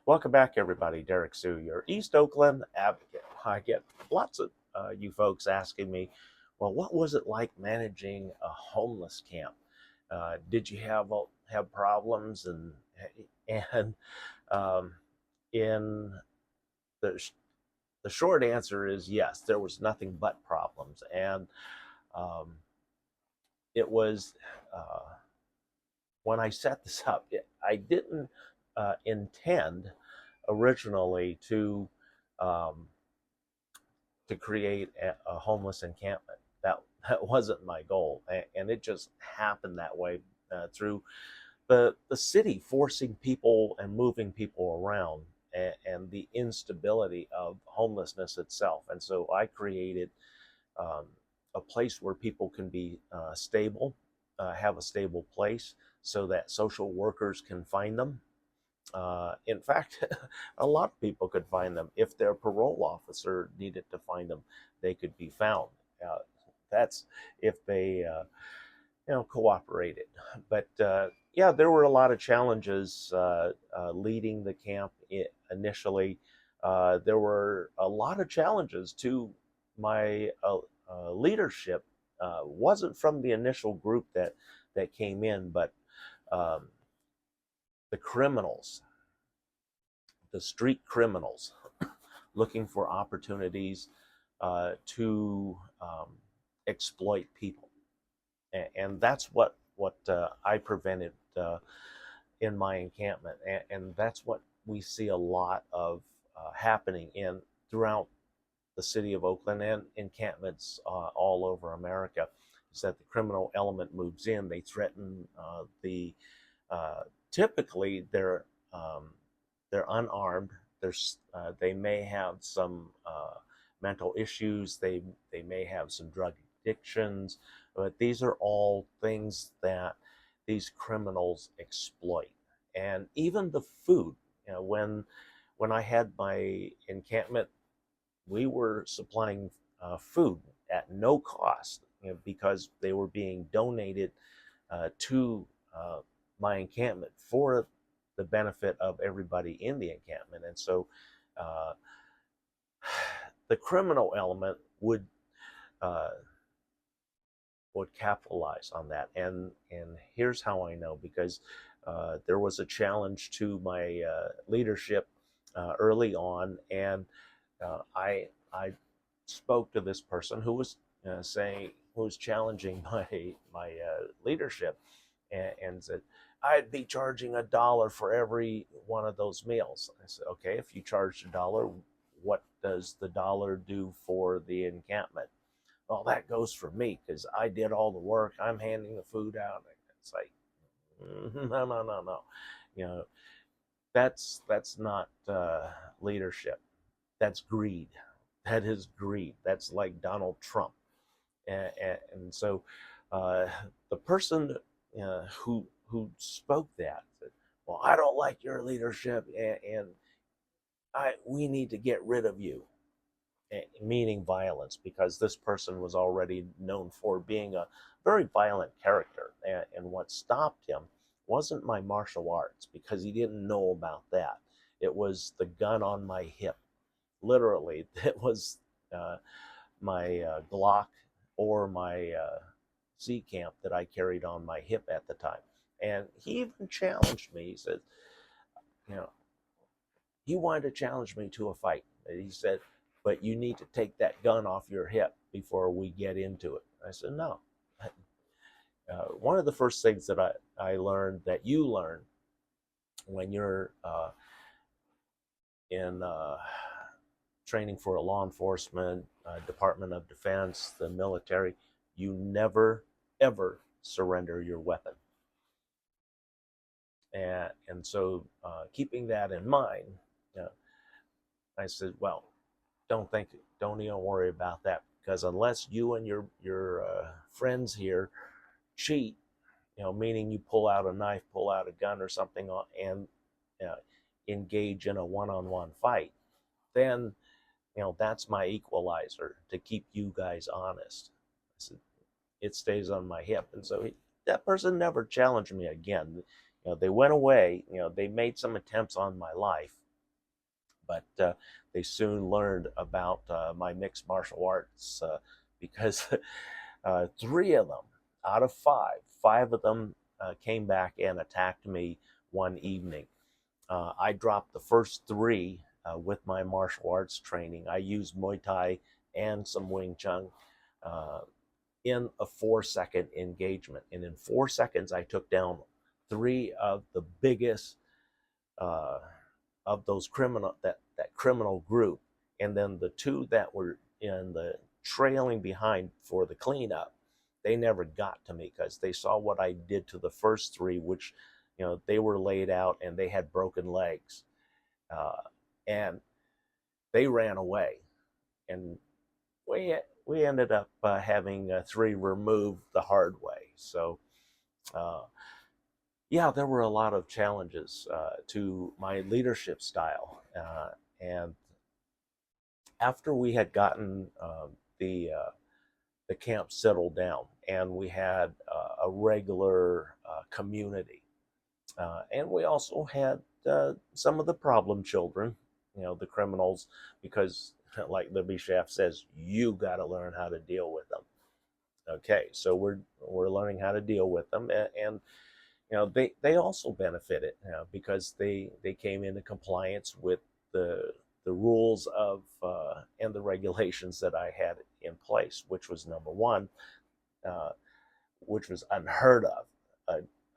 Welcome back, everybody. Derrick Sue, your East Oakland advocate. I get lots of you folks asking me, well, what was it like managing a homeless camp? Did you have problems? And um, in the the short answer is yes, there was nothing but problems, and um, it was when I set this up. I didn't intend originally um, to create a homeless encampment. That wasn't my goal, and it just happened that way through the city forcing people and moving people around, and the instability of homelessness itself. And so I created um, a place where people can be stable, have a stable place, so that social workers can find them. In fact, a lot of people could find them. If their parole officer needed to find them, they could be found. Uh, that's if they, cooperated. But yeah, there were a lot of challenges leading the camp initially. There were a lot of challenges to my leadership. Wasn't from the initial group that came in, but um, the criminals, the street criminals, looking for opportunities to exploit people, and that's what I prevented in my encampment, and that's what we see a lot of happening in throughout the city of Oakland and encampments all over America. Is that the criminal element moves in, they threaten the uh, typically um, they're unarmed. They may have some mental issues. They may have some drug addictions, but these are all things that these criminals exploit. And even the food. When I had my encampment, we were supplying food at no cost, because they were being donated to my encampment for the benefit of everybody in the encampment. And so uh, the criminal element uh, would capitalize on that. And here's how I know, because there was a challenge to my leadership early on, and I spoke to this person who was who was challenging my leadership, and said, I'd be charging $1 for every one of those meals. I said, okay, if you charged $1, what does the dollar do for the encampment? Well, that goes for me because I did all the work. I'm handing the food out. It's like, no, no, no, no. You know, that's not leadership. That's greed. That is greed. That's like Donald Trump. And so uh, the person who spoke that said, "Well, I don't like your leadership, and we need to get rid of you." Meaning violence, because this person was already known for being a very violent character. And what stopped him wasn't my martial arts, because he didn't know about that. It was the gun on my hip. Literally, it was uh, my Glock or my C camp that I carried on my hip at the time. And he even challenged me. He said, you know, he wanted to challenge me to a fight. He said, but you need to take that gun off your hip before we get into it. I said, no. One of the first things that I learned, that you learn when you're in training for a law enforcement, Department of Defense, the military, you never, ever surrender your weapon. And so keeping that in mind, I said, well, don't even worry about that, because unless you and your friends here cheat, meaning you pull out a knife, pull out a gun or something, and uh, engage in a one-on-one fight, then that's my equalizer to keep you guys honest. I said, it stays on my hip. And so that person never challenged me again. They went away. They made some attempts on my life, but they soon learned about my mixed martial arts because three of them out of five of them came back and attacked me one evening. I dropped the first three with my martial arts training. I used Muay Thai and some Wing Chun in a 4-second engagement. And in 4 seconds, I took down three of the biggest uh, of those that criminal group. And then the two that were in the trailing behind for the cleanup, they never got to me because they saw what I did to the first three, which, they were laid out and they had broken legs. And they ran away. And we ended up having three removed the hard way. So, yeah, there were a lot of challenges to my leadership style. And after we had gotten the camp settled down and we had a regular community, and we also had some of the problem children, the criminals, because like the chef says, you got to learn how to deal with them. Okay, so we're learning how to deal with them, and they also benefited, because they came into compliance with the rules of and the regulations that I had in place, which was number one, uh, which was unheard of,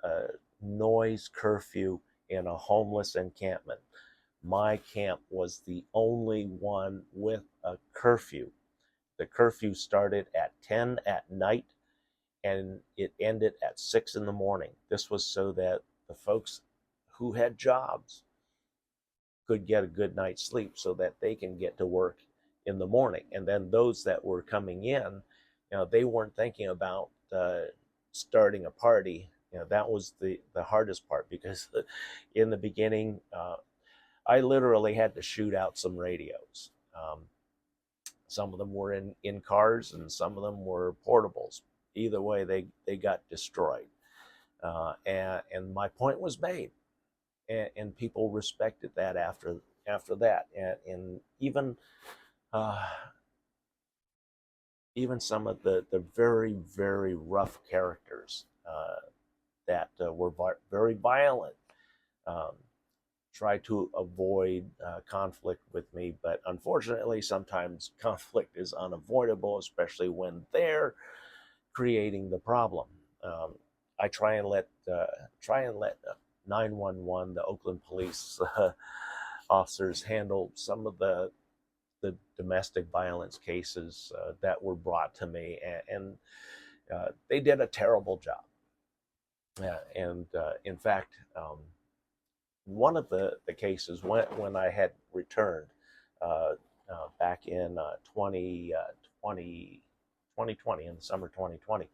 a noise curfew in a homeless encampment. My camp was the only one with a curfew. The curfew started at 10 at night and it ended at 6 in the morning. This was so that the folks who had jobs could get a good night's sleep so that they can get to work in the morning. And then those that were coming in, they weren't thinking about starting a party. That was the hardest part, because in the beginning, I literally had to shoot out some radios. Some of them were in cars and some of them were portables. Either way, they got destroyed. And my point was made. And people respected that after that. And uh, even some of the very, very rough characters that were very violent try to avoid conflict with me. But unfortunately, sometimes conflict is unavoidable, especially when they're creating the problem. I try and let 911, the Oakland police officers, handle some of the domestic violence cases that were brought to me, and they did a terrible job. And in fact, one of the cases when I had returned back in 2020, in the summer 2020,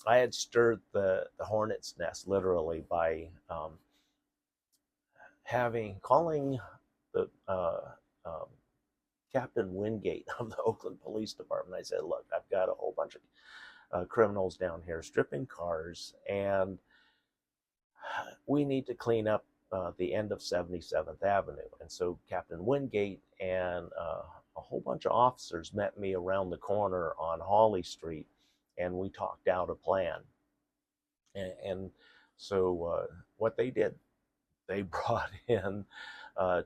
I had stirred the hornet's nest literally by calling the Captain Wingate of the Oakland Police Department. I said, look, I've got a whole bunch of criminals down here stripping cars, and we need to clean up the end of 77th Avenue. And so Captain Wingate and a whole bunch of officers met me around the corner on Hawley Street, and we talked out a plan. And so what they did, they brought in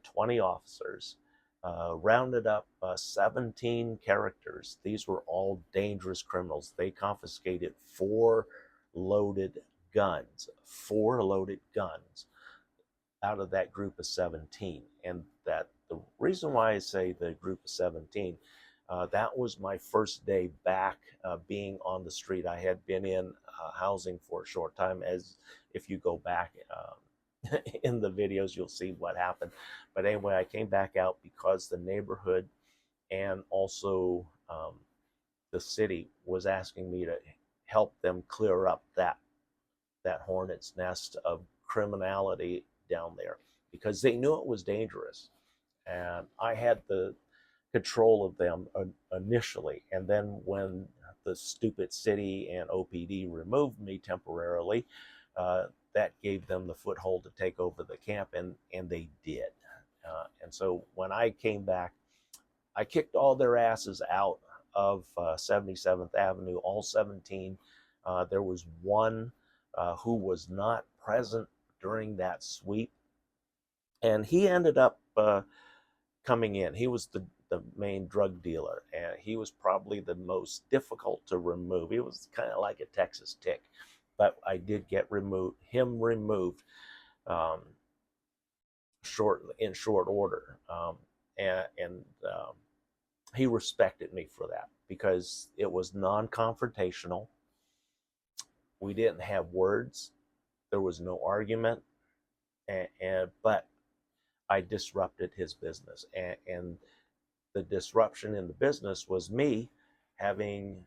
20 officers, rounded up 17 characters. These were all dangerous criminals. They confiscated four loaded guns out of that group of 17. And that the reason why I say the group of 17, that was my first day back being on the street. I had been in housing for a short time. As if you go back in the videos, you'll see what happened. But anyway, I came back out because the neighborhood and also the city was asking me to help them clear up that hornet's nest of criminality down there, because they knew it was dangerous. And I had the control of them initially. And then when the stupid city and OPD removed me temporarily, that gave them the foothold to take over the camp, and they did. And so when I came back, I kicked all their asses out of 77th Avenue, all 17. There was one who was not present during that sweep, and he ended up coming in. He was the main drug dealer, and he was probably the most difficult to remove. He was kind of like a Texas tick, but I did get him removed um, in short order, and he respected me for that because it was non-confrontational. We didn't have words. There was no argument, but I disrupted his business, and the disruption in the business was me having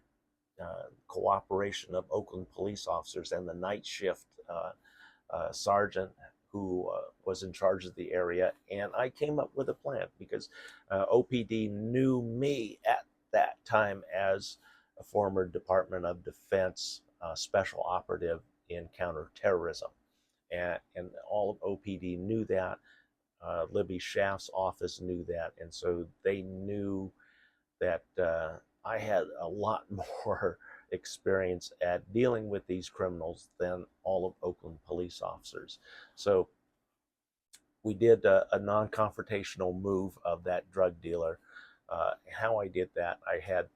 cooperation of Oakland police officers and the night shift sergeant who was in charge of the area. And I came up with a plan because OPD knew me at that time as a former Department of Defense special operative in counterterrorism. And all of OPD knew that. Libby Schaff's office knew that. And so they knew that I had a lot more experience at dealing with these criminals than all of Oakland police officers. So we did a non-confrontational move of that drug dealer. How I did that, I had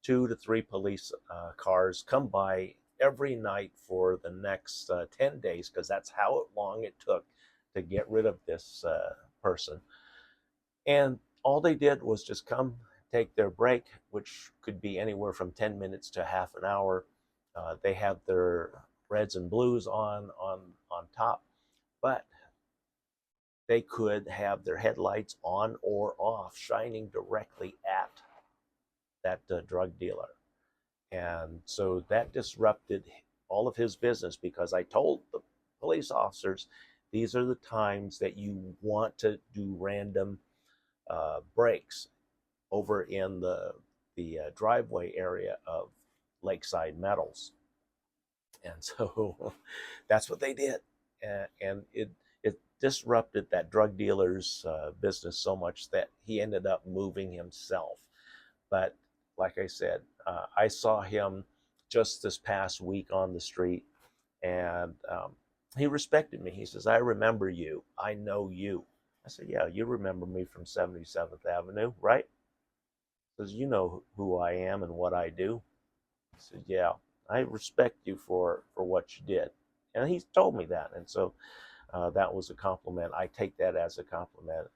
2 to 3 police cars come by every night for the next 10 days, because that's how long it took to get rid of this person. And all they did was just come, take their break, which could be anywhere from 10 minutes to half an hour. They have their reds and blues on top, but they could have their headlights on or off, shining directly at that drug dealer. And so that disrupted all of his business, because I told the police officers, these are the times that you want to do random breaks over in the driveway area of Lakeside Metals. And so that's what they did. And it disrupted that drug dealer's business so much that he ended up moving himself. But like I said, I saw him just this past week on the street, and he respected me. He says, "I remember you. I know you." I said, "Yeah, you remember me from 77th Avenue, right?" He says, "You know who I am and what I do." I said, "Yeah, I respect you for what you did." And he told me that. And so that was a compliment. I take that as a compliment.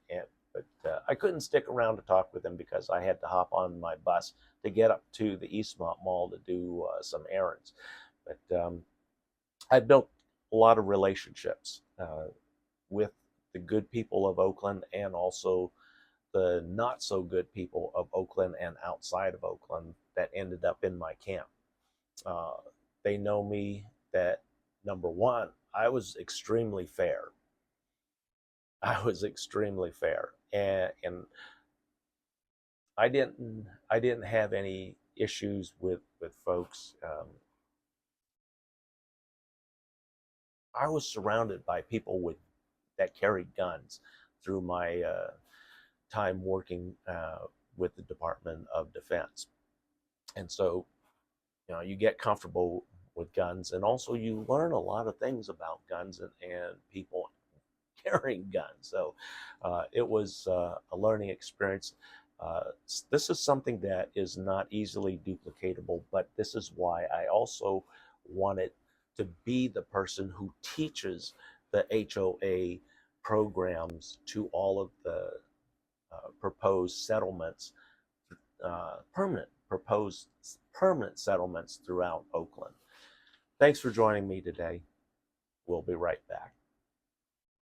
But I couldn't stick around to talk with him because I had to hop on my bus to get up to the Eastmont Mall to do some errands. But I built a lot of relationships with the good people of Oakland, and also the not so good people of Oakland and outside of Oakland that ended up in my camp. They know me that, number one, I was extremely fair. I was extremely fair, and I didn't have any issues with folks. I was surrounded by people that carried guns through my time working with the Department of Defense, and so you get comfortable with guns, and also you learn a lot of things about guns and people carrying guns. So it was a learning experience. This is something that is not easily duplicatable, but this is why I also wanted to be the person who teaches the HOA programs to all of the proposed settlements, proposed permanent settlements throughout Oakland. Thanks for joining me today. We'll be right back.